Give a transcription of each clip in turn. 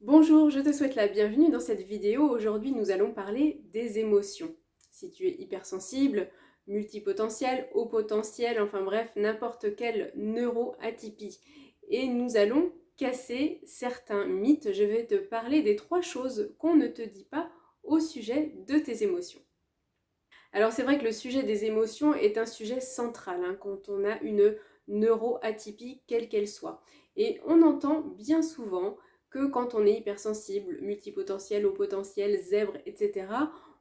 Bonjour, je te souhaite la bienvenue dans cette vidéo. Aujourd'hui, nous allons parler des émotions. Si tu es hypersensible, multipotentiel, haut potentiel, enfin bref, n'importe quelle neuroatypie. Et nous allons casser certains mythes. Je vais te parler des 3 choses qu'on ne te dit pas au sujet de tes émotions. Alors c'est vrai que le sujet des émotions est un sujet central quand on a une neuroatypie quelle qu'elle soit. Et on entend bien souvent que quand on est hypersensible, multipotentiel, haut potentiel, zèbre, etc.,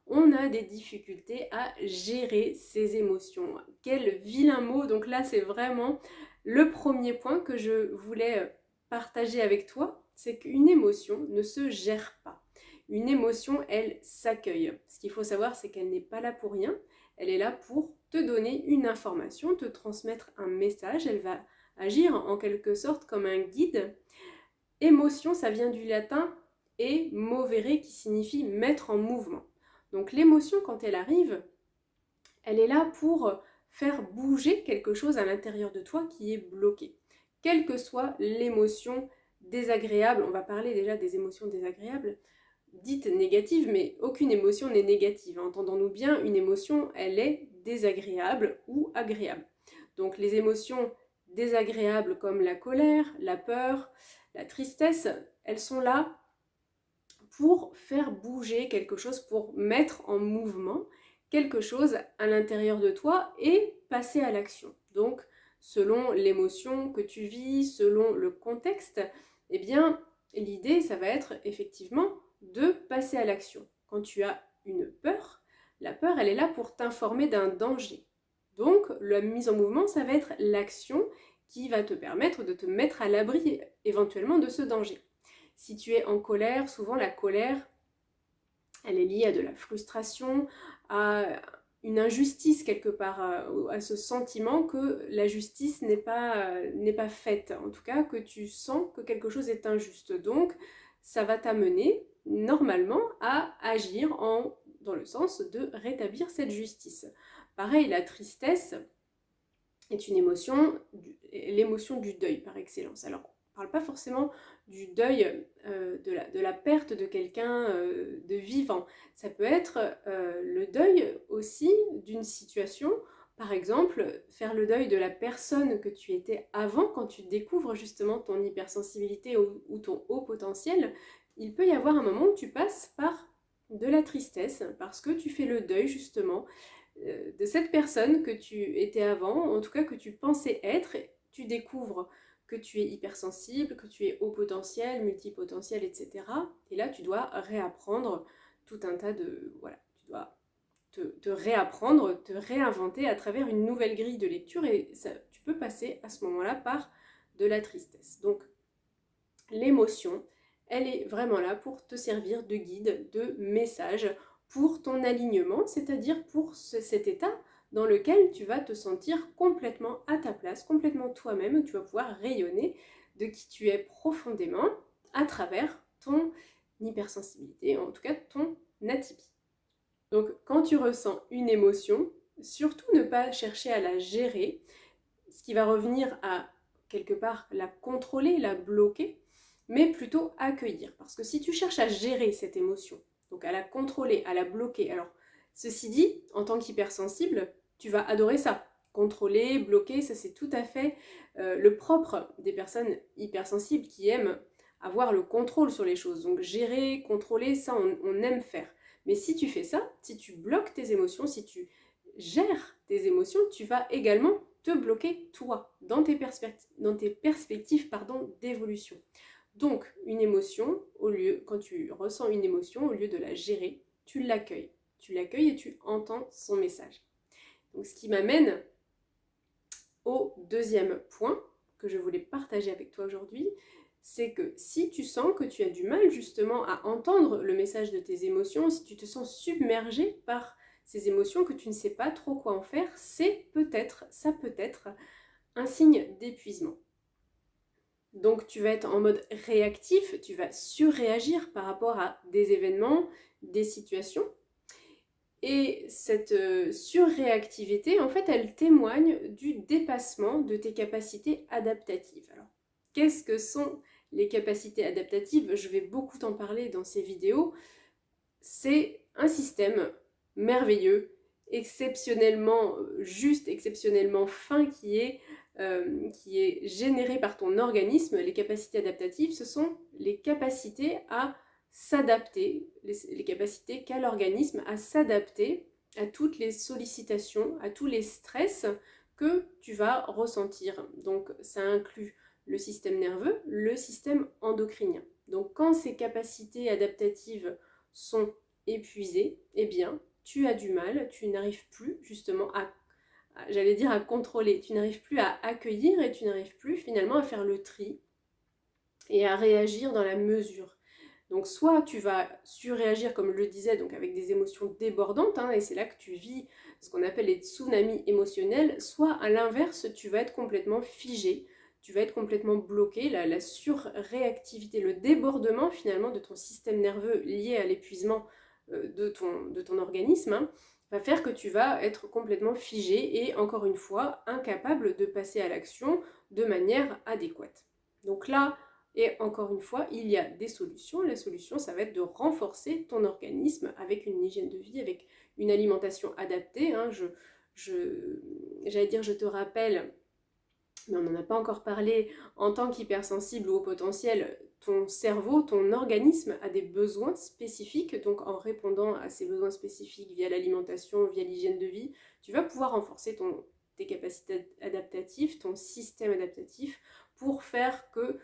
on a des difficultés à gérer ses émotions. Quel vilain mot. Donc là c'est vraiment le premier point que je voulais partager avec toi, c'est qu'une émotion ne se gère pas. Une émotion, elle s'accueille. Ce qu'il faut savoir, c'est qu'elle n'est pas là pour rien. Elle est là pour te donner une information, te transmettre un message. Elle va agir en quelque sorte comme un guide. Émotion, ça vient du latin et movere qui signifie mettre en mouvement. Donc l'émotion, quand elle arrive, elle est là pour faire bouger quelque chose à l'intérieur de toi qui est bloqué. Quelle que soit l'émotion désagréable, on va parler déjà des émotions désagréables, dites négatives, mais aucune émotion n'est négative. Entendons-nous bien, une émotion, elle est désagréable ou agréable. Donc les émotions désagréables comme la colère, la peur, la tristesse, elles sont là pour faire bouger quelque chose, pour mettre en mouvement quelque chose à l'intérieur de toi et passer à l'action. Donc, selon l'émotion que tu vis, selon le contexte, eh bien, l'idée, ça va être effectivement de passer à l'action. Quand tu as une peur, la peur, elle est là pour t'informer d'un danger. Donc, la mise en mouvement, ça va être l'action qui va te permettre de te mettre à l'abri éventuellement de ce danger. Si tu es en colère, souvent la colère, elle est liée à de la frustration, à une injustice quelque part, à ce sentiment que la justice n'est pas faite. En tout cas, que tu sens que quelque chose est injuste. Donc, ça va t'amener normalement à agir dans le sens de rétablir cette justice. Pareil, la tristesse est une émotion, l'émotion du deuil par excellence. Alors, on ne parle pas forcément du deuil de la perte de quelqu'un de vivant. Ça peut être le deuil aussi d'une situation, par exemple, faire le deuil de la personne que tu étais avant quand tu découvres justement ton hypersensibilité ou ton haut potentiel. Il peut y avoir un moment où tu passes par de la tristesse parce que tu fais le deuil justement de cette personne que tu étais avant, en tout cas que tu pensais être, tu découvres que tu es hypersensible, que tu es haut potentiel, multipotentiel, etc. Et là, tu dois réapprendre tout un tas de... Voilà, tu dois te réapprendre, te réinventer à travers une nouvelle grille de lecture et ça, tu peux passer à ce moment-là par de la tristesse. Donc, l'émotion, elle est vraiment là pour te servir de guide, de message pour ton alignement, c'est-à-dire pour cet état dans lequel tu vas te sentir complètement à ta place, complètement toi-même, où tu vas pouvoir rayonner de qui tu es profondément à travers ton hypersensibilité, en tout cas ton atypie. Donc quand tu ressens une émotion, surtout ne pas chercher à la gérer, ce qui va revenir à quelque part la contrôler, la bloquer, mais plutôt accueillir. Parce que si tu cherches à gérer cette émotion, donc à la contrôler, à la bloquer, alors ceci dit, en tant qu'hypersensible, tu vas adorer ça. Contrôler, bloquer, ça c'est tout à fait le propre des personnes hypersensibles qui aiment avoir le contrôle sur les choses. Donc gérer, contrôler, ça on aime faire. Mais si tu fais ça, si tu bloques tes émotions, si tu gères tes émotions, tu vas également te bloquer toi dans tes perspectives d'évolution. Donc une émotion, quand tu ressens une émotion, au lieu de la gérer, tu l'accueilles. Tu l'accueilles et tu entends son message. Donc ce qui m'amène au deuxième point que je voulais partager avec toi aujourd'hui, c'est que si tu sens que tu as du mal justement à entendre le message de tes émotions, si tu te sens submergé par ces émotions, que tu ne sais pas trop quoi en faire, ça peut être un signe d'épuisement. Donc tu vas être en mode réactif, tu vas surréagir par rapport à des événements, des situations. Et cette surréactivité, en fait, elle témoigne du dépassement de tes capacités adaptatives. Alors, qu'est-ce que sont les capacités adaptatives, je vais beaucoup t'en parler dans ces vidéos, c'est un système merveilleux, exceptionnellement juste, exceptionnellement fin, qui est généré par ton organisme. Les capacités adaptatives, ce sont les capacités à s'adapter, les capacités qu'a l'organisme à s'adapter à toutes les sollicitations, à tous les stress que tu vas ressentir. Donc ça inclut le système nerveux, le système endocrinien. Donc quand ces capacités adaptatives sont épuisées, eh bien tu as du mal, tu n'arrives plus justement j'allais dire à contrôler, tu n'arrives plus à accueillir et tu n'arrives plus finalement à faire le tri et à réagir dans la mesure. Donc soit tu vas surréagir comme je le disais, donc avec des émotions débordantes, et c'est là que tu vis ce qu'on appelle les tsunamis émotionnels, soit à l'inverse, tu vas être complètement figé, tu vas être complètement bloqué, la surréactivité, le débordement finalement de ton système nerveux lié à l'épuisement de ton organisme, va faire que tu vas être complètement figé et encore une fois incapable de passer à l'action de manière adéquate. Donc là, et encore une fois, il y a des solutions. La solution, ça va être de renforcer ton organisme avec une hygiène de vie, avec une alimentation adaptée. J'allais dire, je te rappelle, mais on n'en a pas encore parlé, en tant qu'hypersensible ou au potentiel, ton cerveau, ton organisme a des besoins spécifiques. Donc en répondant à ces besoins spécifiques via l'alimentation, via l'hygiène de vie, tu vas pouvoir renforcer tes capacités adaptatives, ton système adaptatif, pour faire que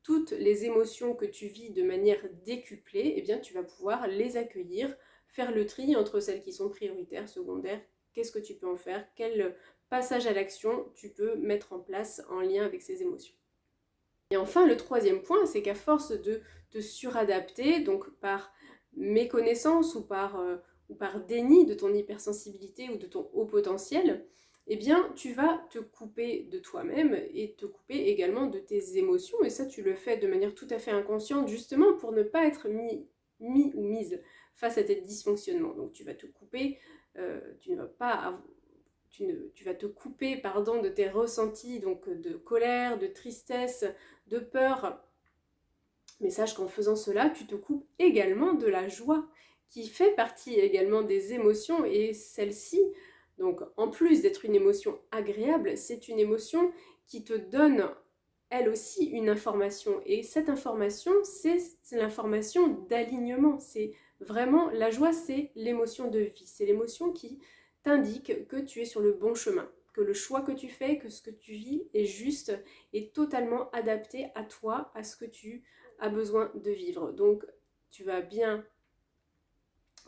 toutes les émotions que tu vis de manière décuplée, eh bien, tu vas pouvoir les accueillir, faire le tri entre celles qui sont prioritaires, secondaires, qu'est-ce que tu peux en faire, quel passage à l'action tu peux mettre en place en lien avec ces émotions. Et enfin, le troisième point, c'est qu'à force de te suradapter, donc par méconnaissance ou par déni de ton hypersensibilité ou de ton haut potentiel, eh bien, tu vas te couper de toi-même et te couper également de tes émotions. Et ça, tu le fais de manière tout à fait inconsciente, justement pour ne pas être mis ou mise face à tes dysfonctionnements. Donc, tu vas te couper, tu vas te couper de tes ressentis, donc de colère, de tristesse, de peur. Mais sache qu'en faisant cela, tu te coupes également de la joie, qui fait partie également des émotions, et celle-ci, donc en plus d'être une émotion agréable, c'est une émotion qui te donne elle aussi une information, et cette information, c'est l'information d'alignement. C'est vraiment, la joie, c'est l'émotion de vie, c'est l'émotion qui t'indique que tu es sur le bon chemin, que le choix que tu fais, que ce que tu vis est juste et totalement adapté à toi, à ce que tu as besoin de vivre. Donc tu vas bien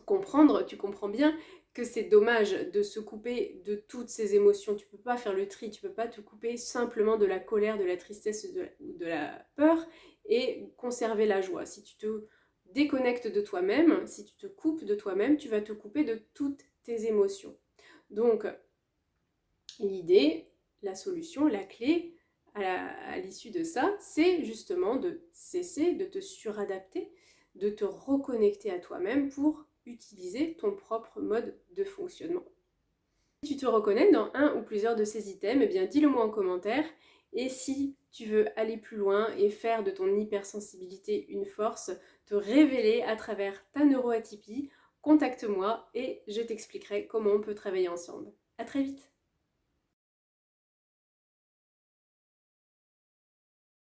comprendre, tu comprends bien que c'est dommage de se couper de toutes ces émotions. Tu peux pas faire le tri, tu peux pas te couper simplement de la colère, de la tristesse ou de la peur et conserver la joie. Si tu te déconnectes de toi-même, si tu te coupes de toi-même, tu vas te couper de toutes tes émotions. Donc l'idée, la solution, la clé à l'issue de ça, c'est justement de cesser de te suradapter, de te reconnecter à toi-même pour utiliser ton propre mode de fonctionnement. Si tu te reconnais dans un ou plusieurs de ces items, eh bien dis-le moi en commentaire. Et si tu veux aller plus loin et faire de ton hypersensibilité une force, te révéler à travers ta neuroatypie, contacte-moi et je t'expliquerai comment on peut travailler ensemble. À très vite!